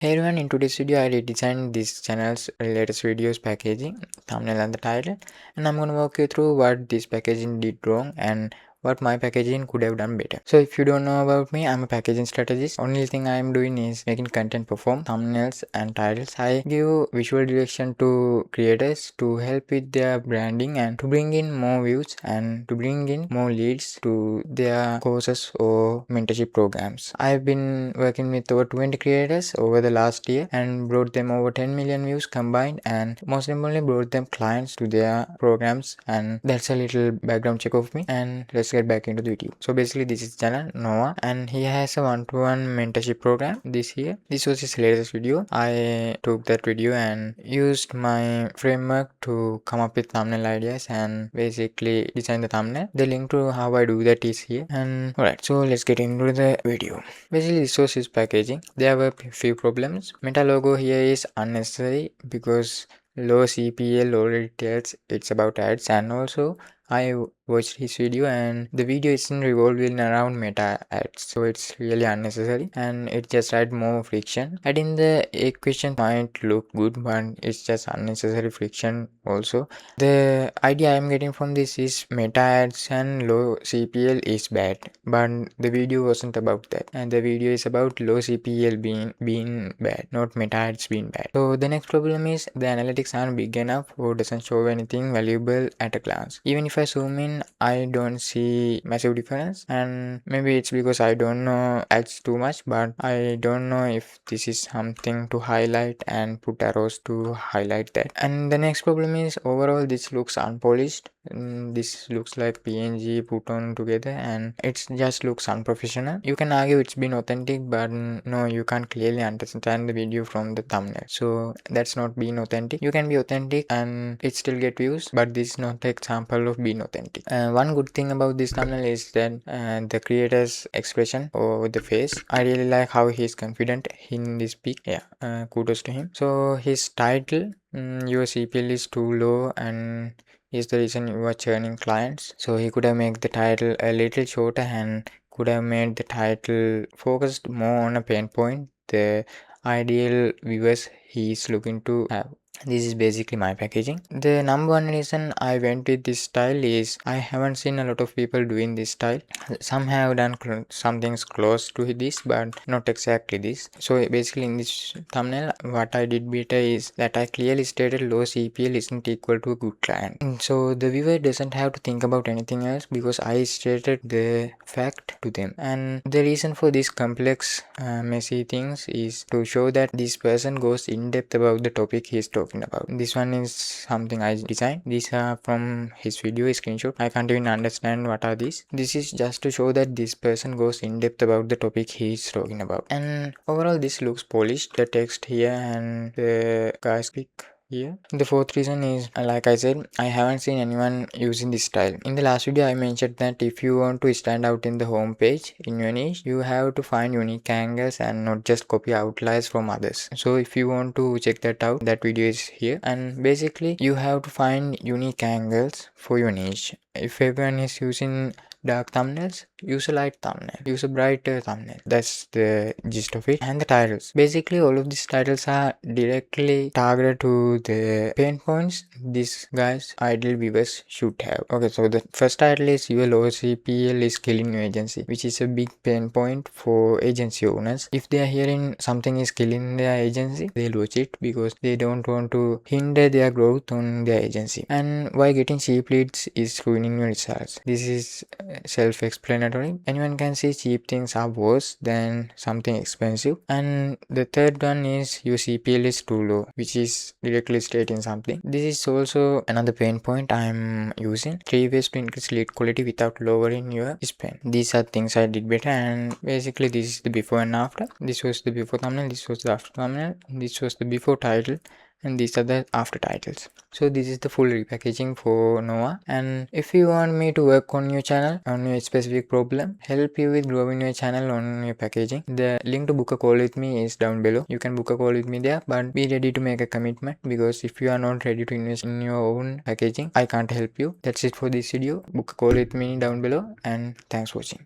Hey everyone, in today's video I redesigned this channel's latest videos packaging, thumbnail and the title, and I'm gonna walk you through what this packaging did wrong and what my packaging could have done better. So if you don't know about me, I'm a packaging strategist. Only thing I'm doing is making content perform, thumbnails and titles. I give visual direction to creators to help with their branding and to bring in more views and to bring in more leads to their courses or mentorship programs. I've been working with over 20 creators over the last year and brought them over 10 million views combined, and most importantly brought them clients to their programs. And that's a little background check of me, and let's get back into the video. So basically this is channel Noah, and he has a one-to-one mentorship program this year. This was his latest video. I took that video and used my framework to come up with thumbnail ideas and basically design the thumbnail. The link to how I do that is here. And alright, so let's get into the video. Basically this was his packaging. There were few problems. Meta logo here is unnecessary because low CPL already tells it's about ads, and also I watched his video and the video isn't revolving around meta ads, so it's really unnecessary and it just adds more friction. Adding the equation might look good, but it's just unnecessary friction also. The idea I'm getting from this is meta ads and low CPL is bad, but the video wasn't about that, and the video is about low CPL being bad, not meta ads being bad. So the next problem is the analytics aren't big enough or doesn't show anything valuable at a glance. Even if I zoom in, I don't see massive difference, and maybe it's because I don't know ads too much, but I don't know if this is something to highlight and put arrows to highlight that. And the next problem is overall this looks unpolished. This looks like PNG put on together and it just looks unprofessional. You can argue it's been authentic, but no, you can't clearly understand the video from the thumbnail, so that's not being authentic. You can be authentic and it still get views, but this is not an example of being authentic. One good thing about this thumbnail is that the creator's expression or the face. I really like how he's confident in this pic. Yeah, kudos to him. So his title, your CPL is too low and is the reason you are churning clients. So he could have made the title a little shorter and could have made the title focused more on a pain point the ideal viewers he is looking to have. This is basically my packaging. The number one reason I went with this style is I haven't seen a lot of people doing this style. Some have done some things close to this, but not exactly this. So basically in this thumbnail, what I did better is that I clearly stated low CPL isn't equal to a good client. So the viewer doesn't have to think about anything else because I stated the fact to them. And the reason for this complex messy things is to show that this person goes in depth about the topic he is talking about. This one is something I designed. These are from his video screenshot. I can't even understand what are these. This is just to show that this person goes in depth about the topic he is talking about. And overall this looks polished. The text here and the guy's pic here. The fourth reason is, like I said, I haven't seen anyone using this style. In the last video I mentioned that if you want to stand out in the home page in your niche, you have to find unique angles and not just copy outliers from others. So if you want to check that out, that video is here. And basically you have to find unique angles for your niche. If everyone is using dark thumbnails, use a light thumbnail, use a brighter thumbnail. That's the gist of it. And the titles, basically all of these titles are directly targeted to the pain points these guys ideal viewers should have. Okay, so the first title is your low CPL is killing your agency, which is a big pain point for agency owners. If they are hearing something is killing their agency, they'll watch it because they don't want to hinder their growth on their agency. And why getting cheap leads is ruining your results. This is self-explanatory. Anyone can see cheap things are worse than something expensive. And the third one is your CPL is too low, which is directly stating something. This is also another pain point I'm using. 3 ways to increase lead quality without lowering your spend. These are things I did better, and basically this is the before and after. This was the before thumbnail, this was the after thumbnail, this was the before title, and these are the after titles. So this is the full repackaging for Noah. And if you want me to work on your channel, on your specific problem, help you with growing your channel on your packaging, the link to book a call with me is down below. You can book a call with me there, but be ready to make a commitment, because if you are not ready to invest in your own packaging, I can't help you. That's it for this video. Book a call with me down below, and thanks for watching.